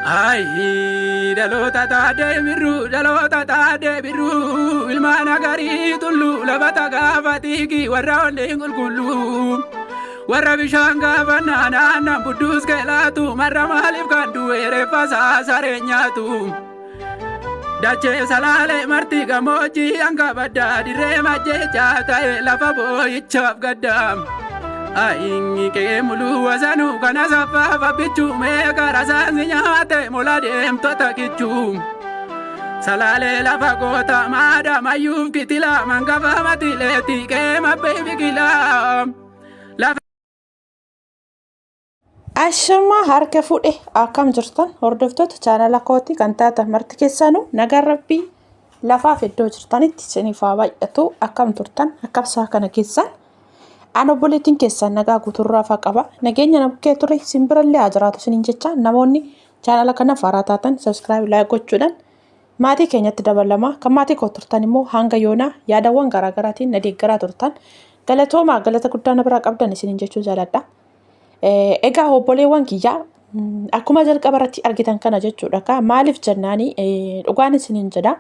Ai dalota taade biru ilmana gari tullu labata gafatiki warra olle ngulgulu warra bishanga banana budus kelatu marra malif kandu ere fasa sarenyatu dache salale marti gamoji anga badda dire maje jata lafa boyichaf gaddam Aingi ke mulu wasanu kana safa fabichu me karasa nyate muladem tota kichu salale la fagota mada mayuf kitila mangava matileti ke mabebi kila la Ashama harka fuudhe akkam jirtan hordoftoota chaanala kooti kan taatan marti keessanuu nagaa rabbii lafaaf iddoo jirtanitti isiniif haa baay'atu akkam turtan akkam saa kana keessan Ano bulletin keessan nagaa guuturraa faqaba nageenya nabukkee ture simbirallee haa jiraatu isiniin jecha namoonni chaanala kana faaraa taatan subscribe like gochuudhaan maatii keenyatti dabalama kan maatii koo turtan immoo hanga yoonaa yaadawwan garaagaraatiin na deeggaraa turtan galatoomaa galata guddaa na biraa qabdan isiniin jechuu jaaladha. Egaa obboleewwan kiyyaa akkuma jalqaba irratti argitan kana jechuudha maaliif jennaani dhugaan isiniin jedha.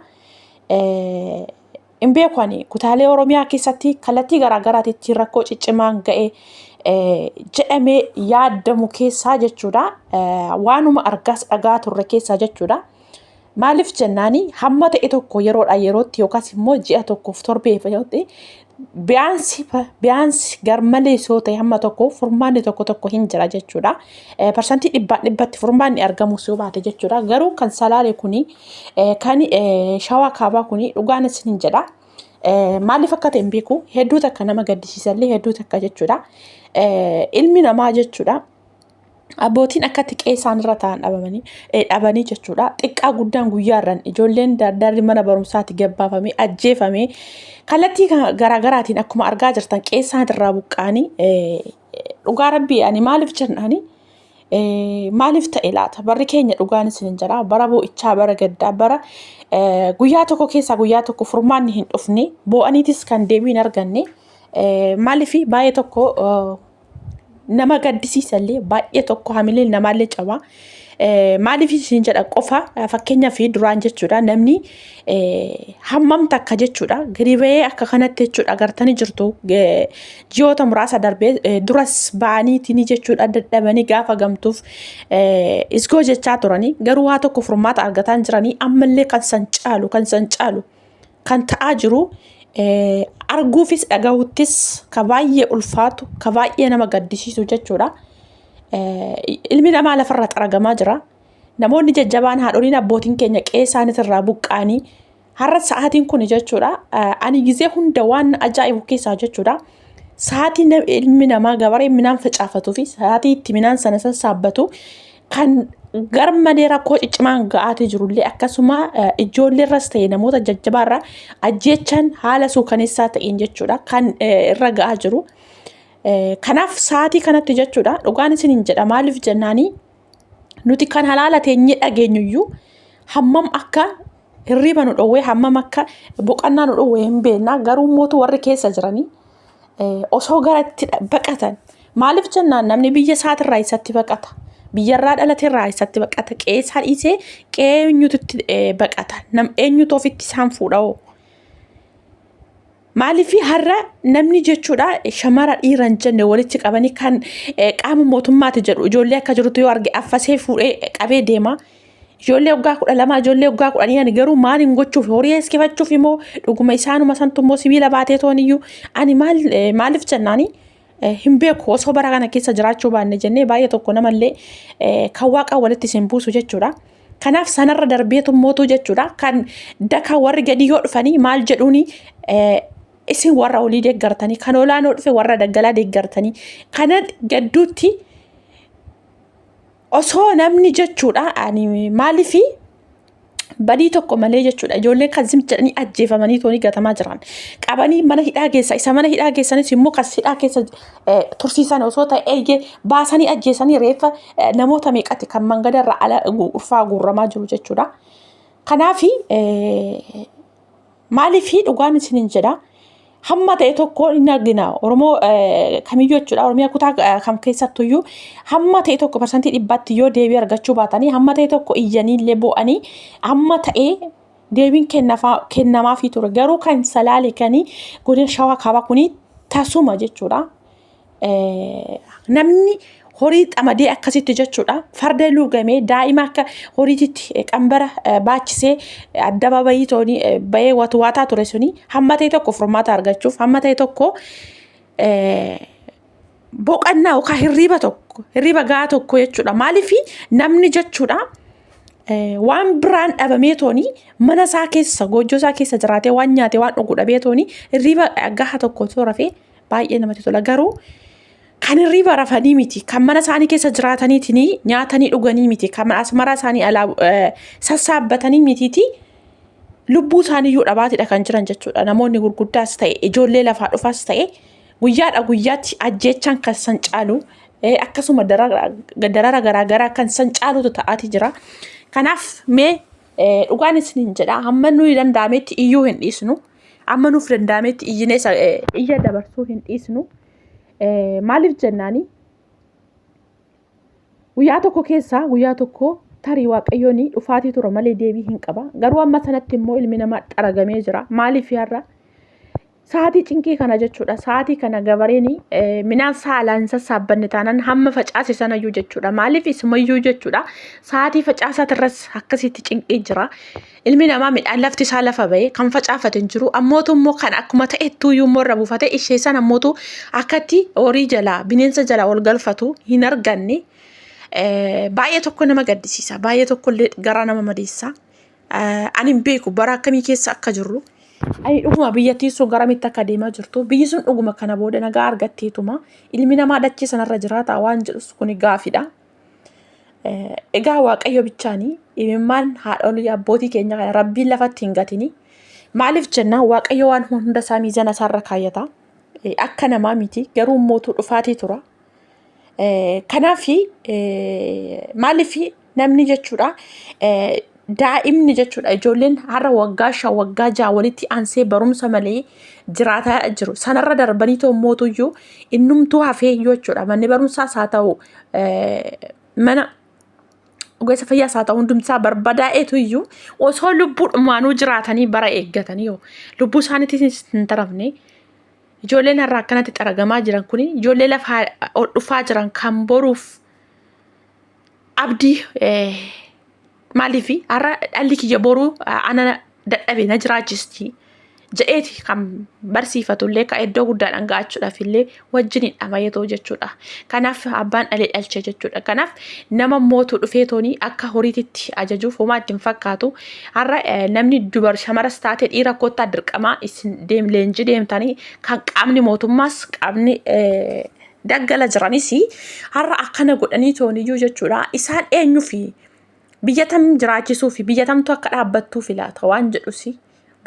Imbeekwani kutaalee Oromiyaa keessatti kallattii garaagaraatti rakkoo ciccimaan ga'e jedhamee yaadamu keessaa jechuudha. Waanuma argaas dhagaa turre keessaa jechuudha. Maaliif jennaani hamma ta'e tokko yeroodhaa yerootti yookaas immoo ji'a tokkoof torbeef biyaansi garmalee soo ta'e hamma tokko furmaanni tokko hin jira jechuudha. Parsantii dhibbatti furmaanni argamu soo baate jechuudha. Garuu kan Salaalee kuni kan Shawaa Kaabaa kuni dhugaan isiniin jedha. Maaliif akka ta'e hin beeku hedduu takka nama gaddisiisallee hedduu takka jechuudha. Ilmi namaa jechuudha. Abbootiin akkatti qe'ee isaanirra ta'an dhabanii jechuudha. Xiqqaa guddaan guyyaarran ijoolleen dardarri mana barumsaatti gabbaafamee ajjeefamee kallattii garaagaraatiin akkuma argaa jirtan qe'ee isaanirraa buqqaanii dhugaa rabbii ani maaliif jennaani maaliif ta'e laata barri keenya dhugaan isiniin jedha bara boo'ichaa bara gaddaa bara guyyaa tokko keessaa guyyaa tokko furmaanni hin dhufne boo'aniitis kan deebiin arganne maaliif baay'ee tokko nama gaddisiisallee baay'ee tokko hamileen namaallee cabaa maaliif isin jedha qofa fakkeenyaaf duraan jechuudha namni hammam takka jechuudha gadi ba'ee akka kanatti jechuudha agartanii jirtu ji'oota muraasa darbee duras ba'aniitiin jechuudha dadhabanii gaafa gamtuuf isgoo jechaa turanii garuu waa tokko furmaata argataa jiranii ammallee kan san caalu kan ta'aa jiru. Arguufis dhagahuttis ka baay'ee ulfaatu ka baay'ee nama gaddisiisu jechuudha. Ilmi namaa lafarra xaragamaa jira. Namoonni jajjabaan haadholiin abbootiin keenya qe'ee isaaniitirraa buqqaanii har'a sa'aatiin kun jechuudha. Ani gizee hunda waan ajaa'ibu keessaa jechuudha. Sa'aatiin ilmi namaa gabaree midhaan facaafatu fi sa'aatii itti midhaan sana sassaabbatu kan garmalee rakkoo ciccimaan ga'aatee jirullee akkasuma ijoolleerras ta'e namoota jajjabaarraa ajjeechaan haala suukaneessaa ta'een jechuudha kan irra ga'aa jiru. Kanaaf sa'aatii kanatti jechuudha dhugaan isiniin jedha maaliif jennaanii nuti kan halaala teenyee dhageenyuyyuu hammam akka hirriba nu dhowwee hammam akka boqannaa nu dhowwee hin beekna garuu mootu warri keessa jiranii osoo gara itti baqatan maaliif jennaan namni biyya isaatirraa isatti baqata. Biyyarraa dhalateerraa isatti baqata qe'ee isaa dhiisee qe'ee eenyuutti baqata eenyuutu ofitti isaan fuudha'oo maaliif har'a namni jechuudha shamara dhiiran jenne walitti qabanii kan qaama mootummaati jedhu ijoollee akka jirutu yoo arge affasee fuudhee qabee deema ijoollee waggaa 12 ijoollee waggaa 10 garuu maal hin gochuuf horii eskifachuuf immoo dhuguma isaanuma santu immoo sibiila baatee tooniyyuu ani maaliif jennaanii hin beeku osoo bara kana keessa jiraachuu baanne jennee baay'ee tokko namallee kan waaqa walitti isin buusu jechuudha. Kanaaf sanarra darbeetu mootu jechuudha kan daka warri gadi yoo dhufanii maal jedhuuni isin warra olii deeggartanii kan olaanoo dhufe warra daggalaa deeggartanii kana gadduutti osoo namni jechuudha ani maaliif badii tokko malee jechuudha ijoolleen kan jedhanii ajjeefamanii toonii gatamaa jiran qabanii mana hidhaa keessa isa mana hidhaa keessanis immoo kan hidhaa keessa tursiisan osoo ta'e baasanii ajjeesanii reeffa namoota meeqatti kan mangadarra ala urfaa guurramaa jiru jechuudha. Kanaaf maaliif dhugaan isiniin jedha hamma ta'e tokko hin argina Oromoo kamiyyuu jechuudha Oromiyaa kutaa kam keessattuyyuu hamma ta'e tokko parsantii dhibbaatti yoo deebii argachuu baatanii hamma ta'e tokko iyyanii illee bo'anii hamma ta'e deebiin kennamaafii ture garuu kan Salaalee kanii godina Shawaa Kaabaa kuni tasuma jechuudha namni horii xamadee akkasitti jechuudha farda luugamee daa'ima akka horiitti qambara baachisee addabaabayii tooni bahee waataa ture suni hamma ta'e tokko furmaata argachuuf hamma ta'e tokko boqannaa yookaan hirriba gahaa tokko jechuudha maaliif namni jechuudha waan biraan dhabamee tooni mana isaa keessa goojjoo isaa keessa jiraatee waan nyaatee waan dhuguu dhabee tooni hirriba gahaa tokko rafee baay'ee namatti tola garuu kan hirriba rafanii miti kan mana isaanii keessa jiraataniitiin nyaatanii dhuganii miti kan asmara isaanii sassaabbatanii mitiiti lubbuu isaanii iyyuu dhabaatidha kan jiran jechuudha namoonni gurguddaas ta'e ijoollee lafaa dhufaas ta'e guyyaadha guyyaatti ajjeechaan kan san caalu akkasuma darara garaagaraa kan san caalutu ta'aati jira kanaaf mee dhugaan isiniin jedha hamma nuyi danda'ametti iyyuu hin dhiisnu amma nuuf danda'ametti iyya dabarsuu hin dhiisnu maaliif jennaani guyyaa tokko keessa guyyaa tokko tarii waaqayyoon dhufaatii tura malee deebii hin qaba garuu amma sanatti immoo ilmi namaa xaragamee jira maaliif yaarra sa'aatii cinqii kana jechuudha sa'aatii kana gabareen midhaan saalaan sassaabbanne taanaan hamma facaase sanayyuu jechuudha maaliif isumayyuu jechuudha sa'aatii facaasatirras akkasitti cinqii jira ilmi namaa midhaan lafti isaa lafa bahee kan facaafate hin jiru ammootu immoo kan akkuma ta'ettuu iyyuu irra buufate ishee sana ammootu akkatti horii jalaa bineensa jalaa ol galfatu hin arganne baay'ee tokko nama gaddisiisa baay'ee tokkollee garaa nama madeessa ani hin beeku bara akkamii keessa akka jirru ani dhuguma biyyattii sun garamitti akka deemaa jirtu biyyi sun dhuguma kana booda nagaa argatteetuma ilmi namaa dachee sanarra jiraata waan jedhus kun gaafidha egaa waaqayyo bichaanii imimmaan haadholii abbootii keenya kana rabbiin lafatti hin gatini maaliif jenna waaqayyo waan hunda isaa miizana isaarra kaayyata akka namaa miti garuu mootuu dhufaatii tura kanaaf maaliif namni jechuudha daa'imni jechuudha ijoolleen har'a waggaa 6 walitti aansee barumsa malee jiraataa jiru sanarra darbanii mootuu iyyuu innumtuu hafee iyyuu jechuudha manni barumsaas haa ta'u mana ogeessa fayyaas haa ta'u hundumsaa barbadaa'eetu iyyuu osoo lubbuudhumaanuu jiraatanii bara eeggatanii lubbuu isaaniitis hin tarafne ijoolleen har'a akkanatti xaragamaa jiran kun ijoollee lafaa dhufaa jiran kan boruuf abdii maaliif har'a dhalli kiyya boruu ana dadhabe na jiraachisti jedheeti kan barsiifatullee ka iddoo guddaadhaan ga'achuudhaaf illee wajjiniin dhamayetoo jechuudha kanaaf abbaan dhalee dhalche jechuudha kanaaf nama mootuu dhufeetoonii akka horiititti ajajuuf homaa ittiin fakkaatu har'a namni shamaras taate dhiira kottaa dirqamaa isin leenjii deemtanii kan qaamni mootummaas qaamni daggala jiranis har'a akkana godhanii tooniyyuu jechuudha isaan eenyuufi biyya tam jiraachisuu fi biyya tamtu akka dhaabbattuuf laata waan jedhusi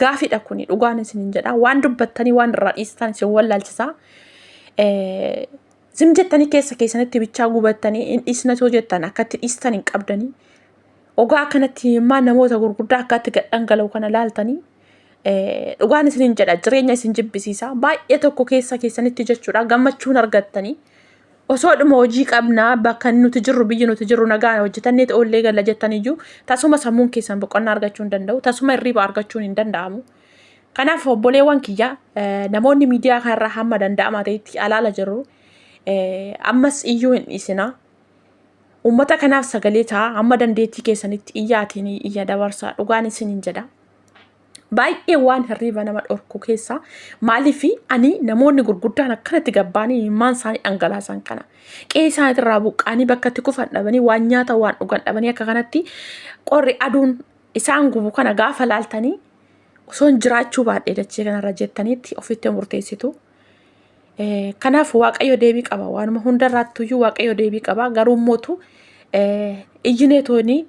gaafidha kuni dhugaan isiniin jedha waan dubbattanii waan irraa dhiistan isin wallaalchisaa zim jettanii keessanitti bichaa gubattanii hin dhiisnatoo jettan akkatti dhiistan hin qabdanii ogaa kanatti immaa namoota gurguddaa akkatti gadhangala'u kana laaltanii dhugaan isiniin jedha jireenya isin jibbisiisa baay'ee tokko keessanitti jechuudha gammachuun argattanii osoo dhuma hojii qabnaa bakka nuti jirru biyyi nuti jirru nagaan hojjetannee ta'ollee galla jettaniyyuu tasuma sammuun keessan boqonnaa argachuu hin danda'u tasuma hirriba argachuun hin danda'amu kanaaf obboleewwan kiyya namoonni miidiyaa kanarraa hamma danda'amaa ta'etti alaala jiru ammas iyyuu hin dhiisina uummata kanaaf sagalee ta'a hamma dandeettii keessanitti iyyaatiin iyya dabarsaa dhugaan isiniin jedha baay'ee waan hirriba nama dhorku keessa maaliif ani namoonni gurguddaan akkanatti gabbaanii immaan isaanii dhangalaasan kana qe'ee isaaniitirraa buqqaanii bakka itti kufan dhabanii waan nyaata waan dhugan dhabanii akka kanatti qorri aduun isaan gubu kana gaafa laaltanii osoo jiraachuu baadhee dachee kanarra jettaniitti ofitti murteessitu kanaaf waaqayyo deebii qaba waanuma hundarraattuyyuu waaqayyo deebii qaba garuu mootu ijjineetoonii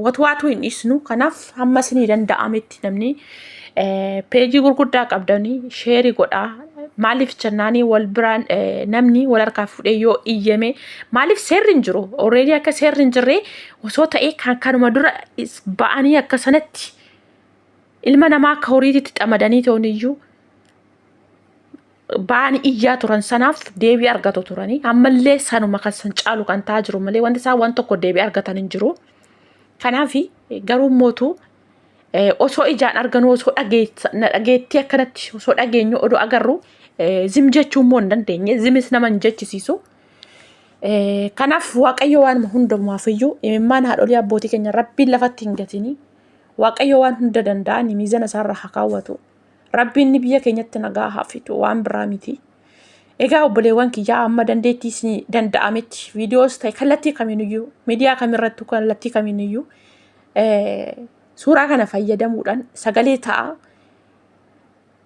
watwaatu hin dhiisnu kanaaf hamma isinii danda'ametti namni peejii gurguddaa qabdanii sheerii godhaa maaliif jennaanii wal biraan namni wal harkaa fuudhee yoo iyyame maaliif seerri hin jiru already akka seerri hin jirree osoo ta'ee kanuma dura ba'anii akka sanatti ilma namaa akka horiititti xamadanii ta'uuniyyuu ba'anii iyyaa turan sanaaf deebii argatu turanii ammallee sanuma kan san caalu kan ta'aa jiru malee wanti isaan waan tokko deebii argatan hin jiru. Kanaaf garuu mootu osoo ijaan arganu osoo dhageetti akkanatti osoo dhageenyu odoo agarru zim jechuun moo hin dandeenye zimis nama hin jechisiisu. Kanaaf waaqayyo waan hundumaafiyyuu imimmaan haadholii abbootii keenya rabbiin lafatti hin gatini. Waaqayyo waan hunda danda'an miizana isaarra haa kaawwatu. Rabbiin biyya keenyatti nagaa haa fidu waan biraa miti. Egaa obboleewwan kiyyaa amma dandeettii danda'ametti viidiyoos ta'e kallattii kamiiniyyuu miidiyaa kamirrattuu kallattii kamiiniyyuu suuraa kana fayyadamuudhaan sagalee ta'a.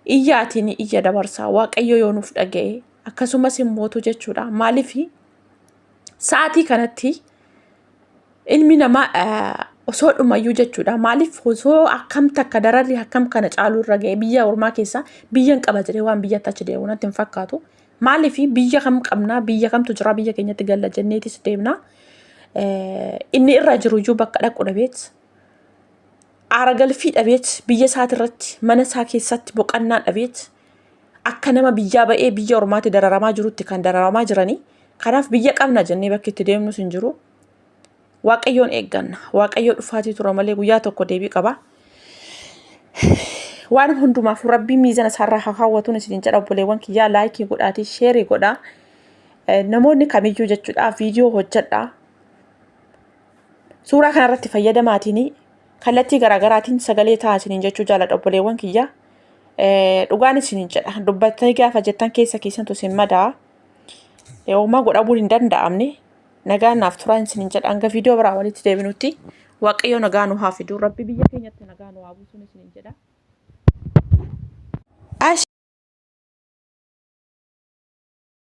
Iyyaatiin iyya dabarsaa waaqayyo yoo nuuf dhaga'e akkasumas immootu jechuudha. Maaliif sa'aatii kanatti ilmi namaa osoo dhumayyuu jechuudha. Maaliif osoo akkam takka dararri akkam kana caaluu irra ga'e biyya ormaa keessa biyyan qaba jedhee waan biyyatti achi deemu natti hin fakkaatu. Maaliif biyya kam qabnaa biyya kamtu jira biyya keenyatti galla jenneetis deemna. Inni irra jiruyyuu bakka dhaqu dhabeet aara galfii dhabeet biyya isaatirratti mana isaa keessatti boqannaa dhabeet akka nama biyyaa ba'ee biyya ormaatti dararamaa jirutti kan dararamaa jiranii. Kanaaf biyya qabna jennee bakki itti deemnus hin jiru. Waaqayyoon eegganna. Waaqayyo dhufaatii tura malee guyyaa tokko deebii qaba. Waan hundumaaf rabbiin miizana isaarraa haa kaawwatuun isin jedha obboleewwan kiyyaa laayikii godhaatii sheerii godhaa. Namoonni kamiyyuu jechuudha viidiyoo hojjedhaa. Suuraa kanarratti fayyadamaatiin kallattii garaagaraatiin sagalee ta'a isiniin jechuu jaalladha obboleewwan kiyyaa. Dhugaan isiniin jedha. Dubbattanii gaafa jettan keessa keessantu isin madaa. Uumaa godhamuun hin danda'amne nagaan naaf turaan isiniin jedha. Hanga viidiyoo biraa walitti deebinutti waaqayyo nagaa nu haa fidu. Rabbi biyya keenyatti nagaa nu haa buusuun isiniin jedha.